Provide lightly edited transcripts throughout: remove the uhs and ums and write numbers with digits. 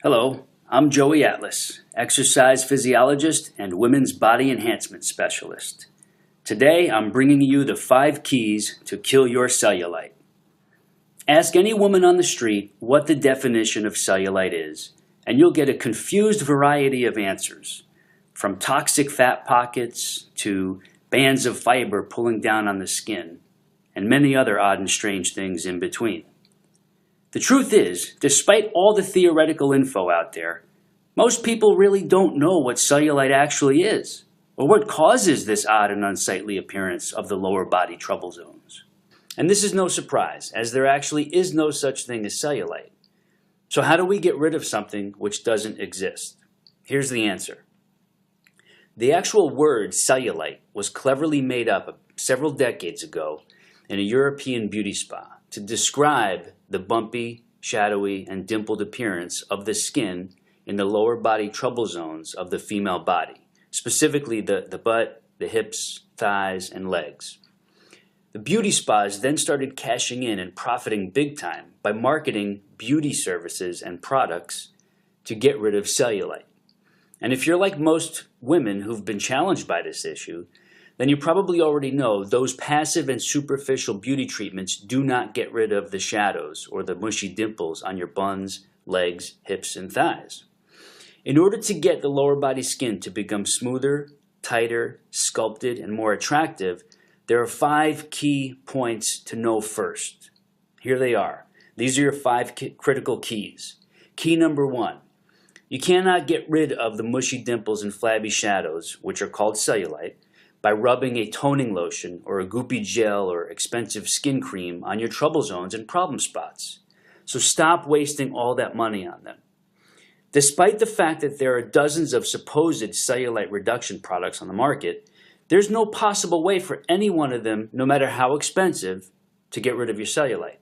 Hello, I'm Joey Atlas, exercise physiologist and women's body enhancement specialist. Today, I'm bringing you the 5 keys to kill your cellulite. Ask any woman on the street what the definition of cellulite is, and you'll get a confused variety of answers, from toxic fat pockets to bands of fiber pulling down on the skin, and many other odd and strange things in between. The truth is, despite all the theoretical info out there, most people really don't know what cellulite actually is, or what causes this odd and unsightly appearance of the lower body trouble zones. And this is no surprise, as there actually is no such thing as cellulite. So how do we get rid of something which doesn't exist? Here's the answer. The actual word cellulite was cleverly made up several decades ago in a European beauty spa to describe the bumpy, shadowy, and dimpled appearance of the skin in the lower body trouble zones of the female body, specifically the butt, the hips, thighs, and legs. The beauty spas then started cashing in and profiting big time by marketing beauty services and products to get rid of cellulite. And if you're like most women who've been challenged by this issue, then you probably already know those passive and superficial beauty treatments do not get rid of the shadows or the mushy dimples on your buns, legs, hips, and thighs. In order to get the lower body skin to become smoother, tighter, sculpted, and more attractive, there are 5 key points to know first. Here they are. These are your 5 critical keys. Key number 1. You cannot get rid of the mushy dimples and flabby shadows, which are called cellulite, by rubbing a toning lotion or a goopy gel or expensive skin cream on your trouble zones and problem spots. So stop wasting all that money on them. Despite the fact that there are dozens of supposed cellulite reduction products on the market, there's no possible way for any one of them, no matter how expensive, to get rid of your cellulite.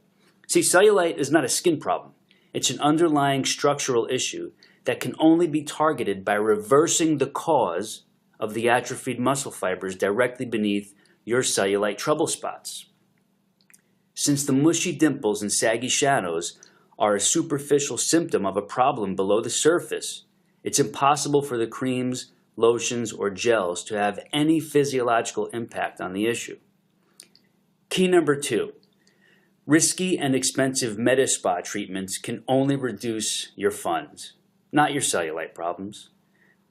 See, cellulite is not a skin problem. It's an underlying structural issue that can only be targeted by reversing the cause of the atrophied muscle fibers directly beneath your cellulite trouble spots. Since the mushy dimples and saggy shadows are a superficial symptom of a problem below the surface, it's impossible for the creams, lotions, or gels to have any physiological impact on the issue. Key number 2. Risky and expensive med spa treatments can only reduce your funds, not your cellulite problems.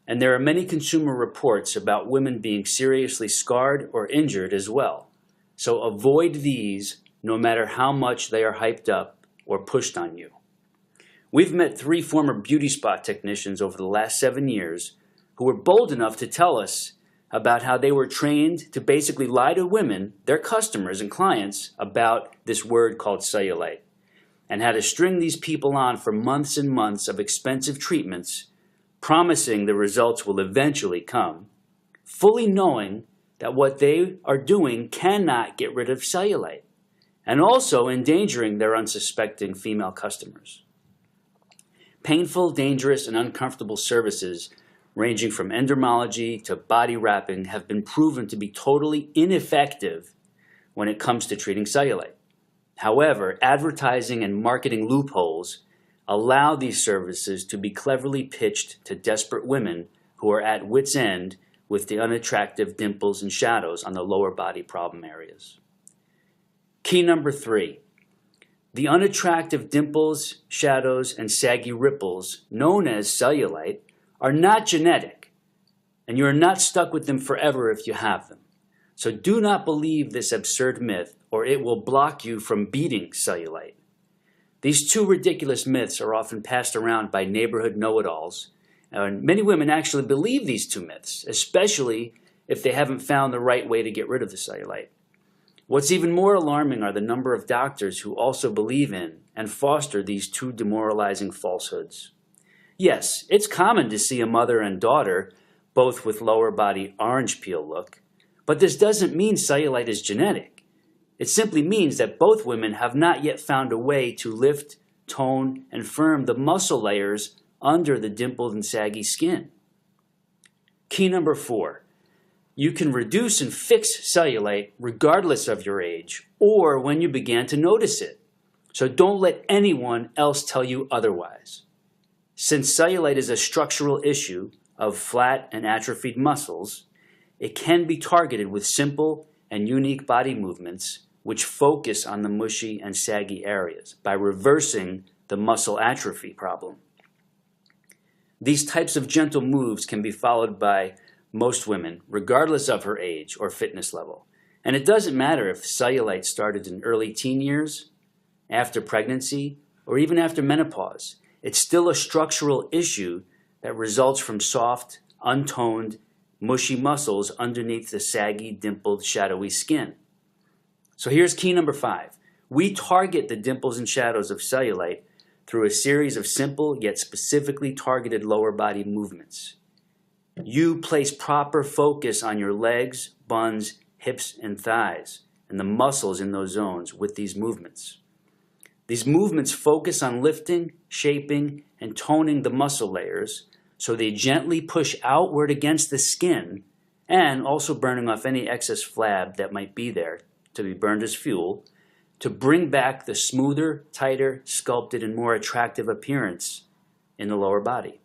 And there are many consumer reports about women being seriously scarred or injured as well. So avoid these no matter how much they are hyped up or pushed on you. We've met 3 former beauty spa technicians over the last 7 years who were bold enough to tell us about how they were trained to basically lie to women, their customers and clients, about this word called cellulite, and how to string these people on for months and months of expensive treatments, promising the results will eventually come, fully knowing that what they are doing cannot get rid of cellulite, and also endangering their unsuspecting female customers. Painful, dangerous, and uncomfortable services ranging from endermology to body wrapping have been proven to be totally ineffective when it comes to treating cellulite. However, advertising and marketing loopholes allow these services to be cleverly pitched to desperate women who are at wit's end with the unattractive dimples and shadows on the lower body problem areas. Key number 3. The unattractive dimples, shadows, and saggy ripples, known as cellulite, are not genetic, and you are not stuck with them forever if you have them. So do not believe this absurd myth, or it will block you from beating cellulite. These 2 ridiculous myths are often passed around by neighborhood know-it-alls, and many women actually believe these 2 myths, especially if they haven't found the right way to get rid of the cellulite. What's even more alarming are the number of doctors who also believe in and foster these 2 demoralizing falsehoods. Yes, it's common to see a mother and daughter both with lower body orange peel look, but this doesn't mean cellulite is genetic. It simply means that both women have not yet found a way to lift, tone, and firm the muscle layers under the dimpled and saggy skin. Key number 4. You can reduce and fix cellulite regardless of your age or when you began to notice it. So don't let anyone else tell you otherwise. Since cellulite is a structural issue of flat and atrophied muscles, it can be targeted with simple and unique body movements which focus on the mushy and saggy areas by reversing the muscle atrophy problem. These types of gentle moves can be followed by most women, regardless of her age or fitness level. And it doesn't matter if cellulite started in early teen years, after pregnancy, or even after menopause. It's still a structural issue that results from soft, untoned, mushy muscles underneath the saggy, dimpled, shadowy skin. So here's key number 5. We target the dimples and shadows of cellulite through a series of simple yet specifically targeted lower body movements. You place proper focus on your legs, buns, hips, and thighs, and the muscles in those zones with these movements. These movements focus on lifting, shaping, and toning the muscle layers so they gently push outward against the skin and also burning off any excess flab that might be there to be burned as fuel to bring back the smoother, tighter, sculpted, and more attractive appearance in the lower body.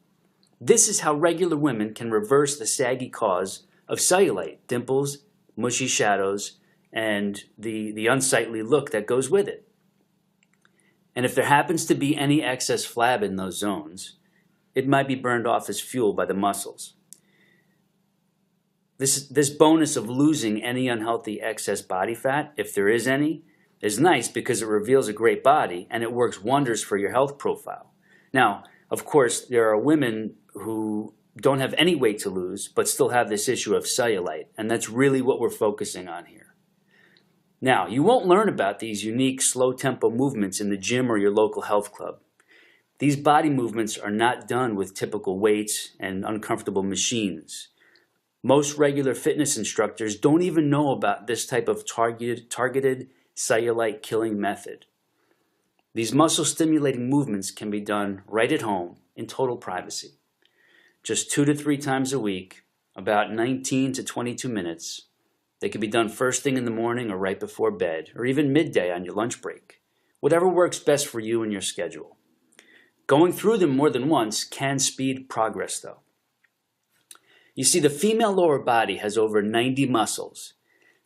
This is how regular women can reverse the saggy cause of cellulite, dimples, mushy shadows, and the unsightly look that goes with it. And if there happens to be any excess flab in those zones, it might be burned off as fuel by the muscles. This bonus of losing any unhealthy excess body fat, if there is any, is nice because it reveals a great body and it works wonders for your health profile. Now, of course, there are women who don't have any weight to lose but still have this issue of cellulite, and that's really what we're focusing on here. Now, you won't learn about these unique slow-tempo movements in the gym or your local health club. These body movements are not done with typical weights and uncomfortable machines. Most regular fitness instructors don't even know about this type of targeted cellulite killing method. These muscle-stimulating movements can be done right at home in total privacy. Just 2 to 3 times a week, about 19 to 22 minutes. They can be done first thing in the morning or right before bed, or even midday on your lunch break. Whatever works best for you and your schedule. Going through them more than once can speed progress, though. You see, the female lower body has over 90 muscles.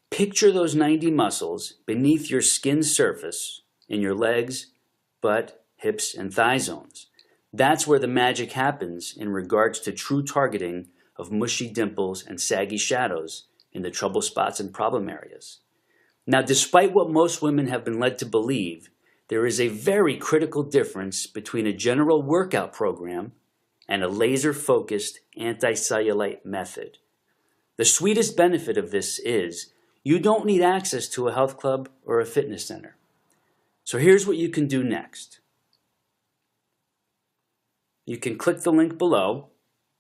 Picture those 90 muscles beneath your skin surface in your legs, butt, hips, and thigh zones. That's where the magic happens in regards to true targeting of mushy dimples and saggy shadows in the trouble spots and problem areas. Now, despite what most women have been led to believe, there is a very critical difference between a general workout program and a laser-focused anti-cellulite method. The sweetest benefit of this is you don't need access to a health club or a fitness center. So here's what you can do next. You can click the link below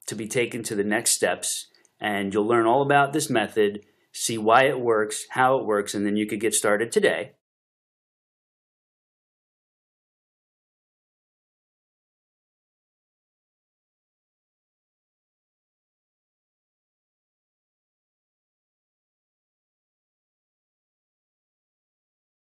to be taken to the next steps, and you'll learn all about this method, see why it works, how it works, and then you could get started today.